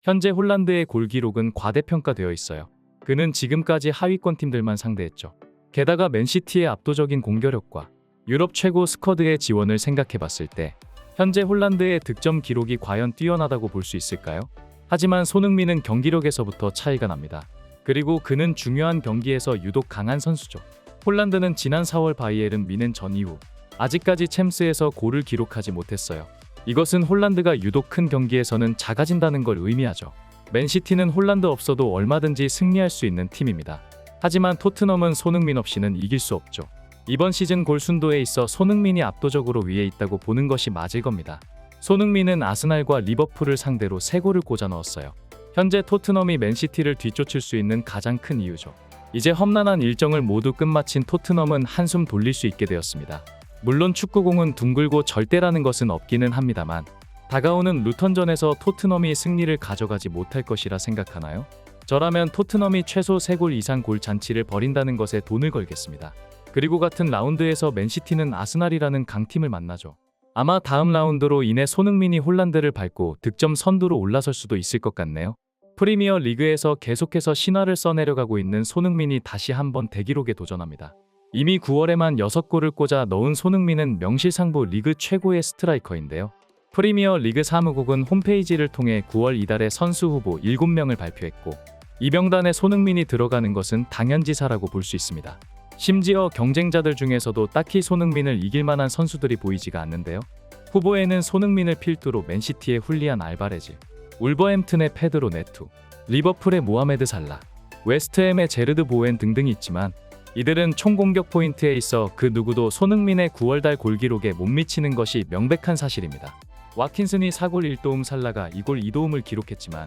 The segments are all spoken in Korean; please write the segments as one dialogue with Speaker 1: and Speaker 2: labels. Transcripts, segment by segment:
Speaker 1: 현재 홀란드의 골 기록은 과대평가되어 있어요. 그는 지금까지 하위권 팀들만 상대했죠. 게다가 맨시티의 압도적인 공격력과 유럽 최고 스쿼드의 지원을 생각해봤을 때 현재 홀란드의 득점 기록이 과연 뛰어나다고 볼 수 있을까요? 하지만 손흥민은 경기력에서부터 차이가 납니다. 그리고 그는 중요한 경기에서 유독 강한 선수죠. 홀란드는 지난 4월 바이에른 뮌헨 전 이후 아직까지 챔스에서 골을 기록하지 못했어요. 이것은 홀란드가 유독 큰 경기에서는 작아진다는 걸 의미하죠. 맨시티는 홀란드 없어도 얼마든지 승리할 수 있는 팀입니다. 하지만 토트넘은 손흥민 없이는 이길 수 없죠. 이번 시즌 골 순도에 있어 손흥민이 압도적으로 위에 있다고 보는 것이 맞을 겁니다. 손흥민은 아스날과 리버풀을 상대로 3골을 꽂아 넣었어요. 현재 토트넘이 맨시티를 뒤쫓을 수 있는 가장 큰 이유죠. 이제 험난한 일정을 모두 끝마친 토트넘은 한숨 돌릴 수 있게 되었습니다. 물론 축구공은 둥글고 절대라는 것은 없기는 합니다만 다가오는 루턴전에서 토트넘이 승리를 가져가지 못할 것이라 생각하나요? 저라면 토트넘이 최소 3골 이상 골 잔치를 벌인다는 것에 돈을 걸겠습니다. 그리고 같은 라운드에서 맨시티는 아스날이라는 강팀을 만나죠. 아마 다음 라운드로 인해 손흥민이 홀란드를 밟고 득점 선두로 올라설 수도 있을 것 같네요. 프리미어 리그에서 계속해서 신화를 써내려가고 있는 손흥민이 다시 한번 대기록에 도전합니다. 이미 9월에만 6골을 꽂아 넣은 손흥민은 명실상부 리그 최고의 스트라이커인데요. 프리미어 리그 사무국은 홈페이지를 통해 9월 이달의 선수 후보 7명을 발표했고 이 명단에 손흥민이 들어가는 것은 당연지사라고 볼 수 있습니다. 심지어 경쟁자들 중에서도 딱히 손흥민을 이길 만한 선수들이 보이지가 않는데요. 후보에는 손흥민을 필두로 맨시티의 훌리안 알바레즈, 울버햄튼의 페드로 네투, 리버풀의 모하메드 살라, 웨스트햄의 제르드 보웬 등등이 있지만 이들은 총 공격 포인트에 있어 그 누구도 손흥민의 9월달 골 기록에 못 미치는 것이 명백한 사실입니다. 와킨슨이 4골 1도움 살라가 2골 2도움을 기록했지만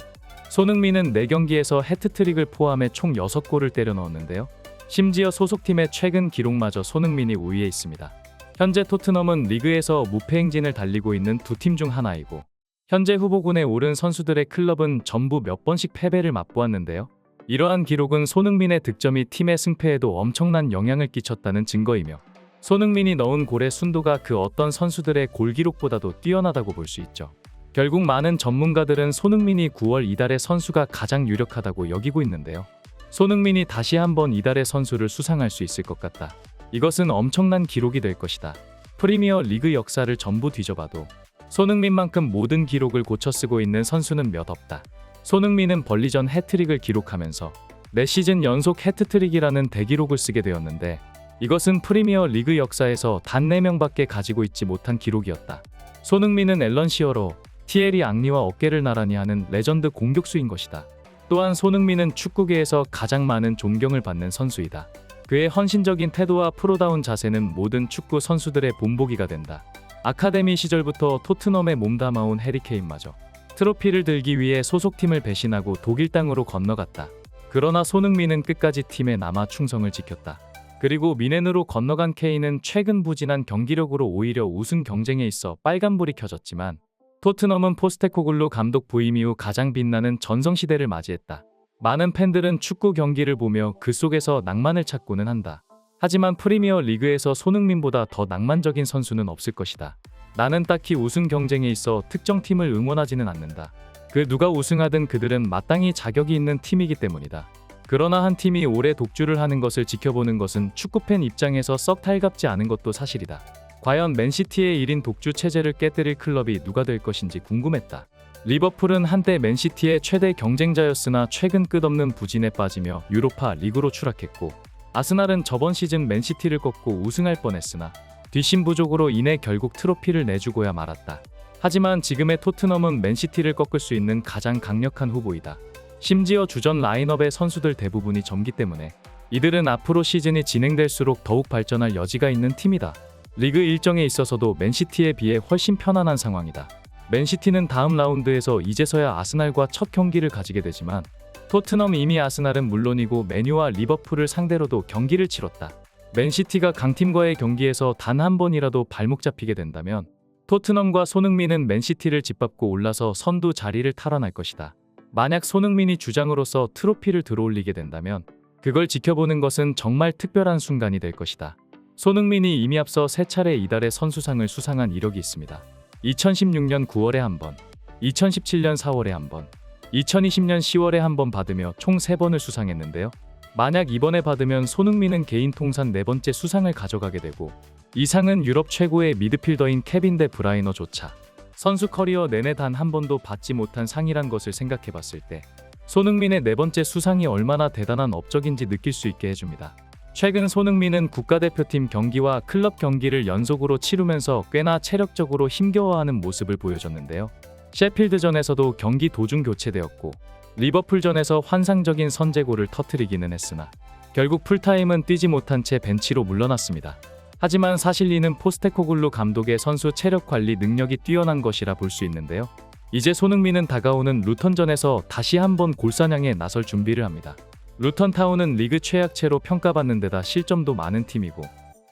Speaker 1: 손흥민은 4경기에서 해트트릭을 포함해 총 6골을 때려 넣었는데요. 심지어 소속팀의 최근 기록마저 손흥민이 우위에 있습니다. 현재 토트넘은 리그에서 무패 행진을 달리고 있는 두 팀 중 하나이고 현재 후보군에 오른 선수들의 클럽은 전부 몇 번씩 패배를 맛보았는데요. 이러한 기록은 손흥민의 득점이 팀의 승패에도 엄청난 영향을 끼쳤다는 증거이며 손흥민이 넣은 골의 순도가 그 어떤 선수들의 골 기록보다도 뛰어나다고 볼 수 있죠. 결국 많은 전문가들은 손흥민이 9월 이달의 선수가 가장 유력하다고 여기고 있는데요. 손흥민이 다시 한번 이달의 선수를 수상할 수 있을 것 같다. 이것은 엄청난 기록이 될 것이다. 프리미어 리그 역사를 전부 뒤져봐도 손흥민만큼 모든 기록을 고쳐쓰고 있는 선수는 몇 없다. 손흥민은 벌리전 해트릭을 기록하면서 4시즌 연속 해트트릭이라는 대기록을 쓰게 되었는데 이것은 프리미어 리그 역사에서 단 4명밖에 가지고 있지 못한 기록이었다. 손흥민은 앨런 시어로, 티에리 앙리와 어깨를 나란히 하는 레전드 공격수인 것이다. 또한 손흥민은 축구계에서 가장 많은 존경을 받는 선수이다. 그의 헌신적인 태도와 프로다운 자세는 모든 축구 선수들의 본보기가 된다. 아카데미 시절부터 토트넘에 몸담아온 해리케인마저 트로피를 들기 위해 소속팀을 배신하고 독일 땅으로 건너갔다. 그러나 손흥민은 끝까지 팀에 남아 충성을 지켰다. 그리고 뮌헨으로 건너간 케인은 최근 부진한 경기력으로 오히려 우승 경쟁에 있어 빨간불이 켜졌지만 토트넘은 포스테코글루 감독 부임 이후 가장 빛나는 전성시대를 맞이했다. 많은 팬들은 축구 경기를 보며 그 속에서 낭만을 찾고는 한다. 하지만 프리미어 리그에서 손흥민보다 더 낭만적인 선수는 없을 것이다. 나는 딱히 우승 경쟁에 있어 특정 팀을 응원하지는 않는다. 그 누가 우승하든 그들은 마땅히 자격이 있는 팀이기 때문이다. 그러나 한 팀이 오래 독주를 하는 것을 지켜보는 것은 축구팬 입장에서 썩 달갑지 않은 것도 사실이다. 과연 맨시티의 1인 독주 체제를 깨뜨릴 클럽이 누가 될 것인지 궁금했다. 리버풀은 한때 맨시티의 최대 경쟁자였으나 최근 끝없는 부진에 빠지며 유로파 리그로 추락했고 아스날은 저번 시즌 맨시티를 꺾고 우승할 뻔했으나 뒷심 부족으로 인해 결국 트로피를 내주고야 말았다. 하지만 지금의 토트넘은 맨시티를 꺾을 수 있는 가장 강력한 후보이다. 심지어 주전 라인업의 선수들 대부분이 젊기 때문에 이들은 앞으로 시즌이 진행될수록 더욱 발전할 여지가 있는 팀이다. 리그 일정에 있어서도 맨시티에 비해 훨씬 편안한 상황이다. 맨시티는 다음 라운드에서 이제서야 아스날과 첫 경기를 가지게 되지만 토트넘 이미 아스날은 물론이고 맨유와 리버풀을 상대로도 경기를 치렀다. 맨시티가 강팀과의 경기에서 단 한 번이라도 발목 잡히게 된다면 토트넘과 손흥민은 맨시티를 짓밟고 올라서 선두 자리를 탈환할 것이다. 만약 손흥민이 주장으로서 트로피를 들어올리게 된다면 그걸 지켜보는 것은 정말 특별한 순간이 될 것이다. 손흥민이 이미 앞서 3차례 이달의 선수상을 수상한 이력이 있습니다. 2016년 9월에 한 번, 2017년 4월에 한 번, 2020년 10월에 한 번 받으며 총 3번을 수상했는데요. 만약 이번에 받으면 손흥민은 개인 통산 4번째 수상을 가져가게 되고 이 상은 유럽 최고의 미드필더인 케빈 데 브라이너조차 선수 커리어 내내 단 한 번도 받지 못한 상이란 것을 생각해봤을 때 손흥민의 4번째 수상이 얼마나 대단한 업적인지 느낄 수 있게 해줍니다. 최근 손흥민은 국가대표팀 경기와 클럽 경기를 연속으로 치르면서 꽤나 체력적으로 힘겨워하는 모습을 보여줬는데요. 셰필드전에서도 경기 도중 교체되었고 리버풀전에서 환상적인 선제골을 터뜨리기는 했으나 결국 풀타임은 뛰지 못한 채 벤치로 물러났습니다. 하지만 사실 이는 포스테코글루 감독의 선수 체력 관리 능력이 뛰어난 것이라 볼 수 있는데요. 이제 손흥민은 다가오는 루턴전에서 다시 한번 골사냥에 나설 준비를 합니다. 루턴타운은 리그 최약체로 평가받는 데다 실점도 많은 팀이고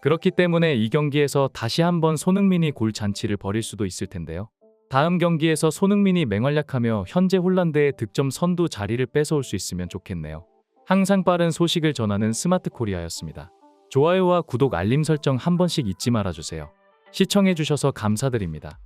Speaker 1: 그렇기 때문에 이 경기에서 다시 한번 손흥민이 골 잔치를 벌일 수도 있을 텐데요. 다음 경기에서 손흥민이 맹활약하며 현재 홀란드의 득점 선두 자리를 뺏어올 수 있으면 좋겠네요. 항상 빠른 소식을 전하는 스마트 코리아였습니다. 좋아요와 구독 알림 설정 한 번씩 잊지 말아주세요. 시청해주셔서 감사드립니다.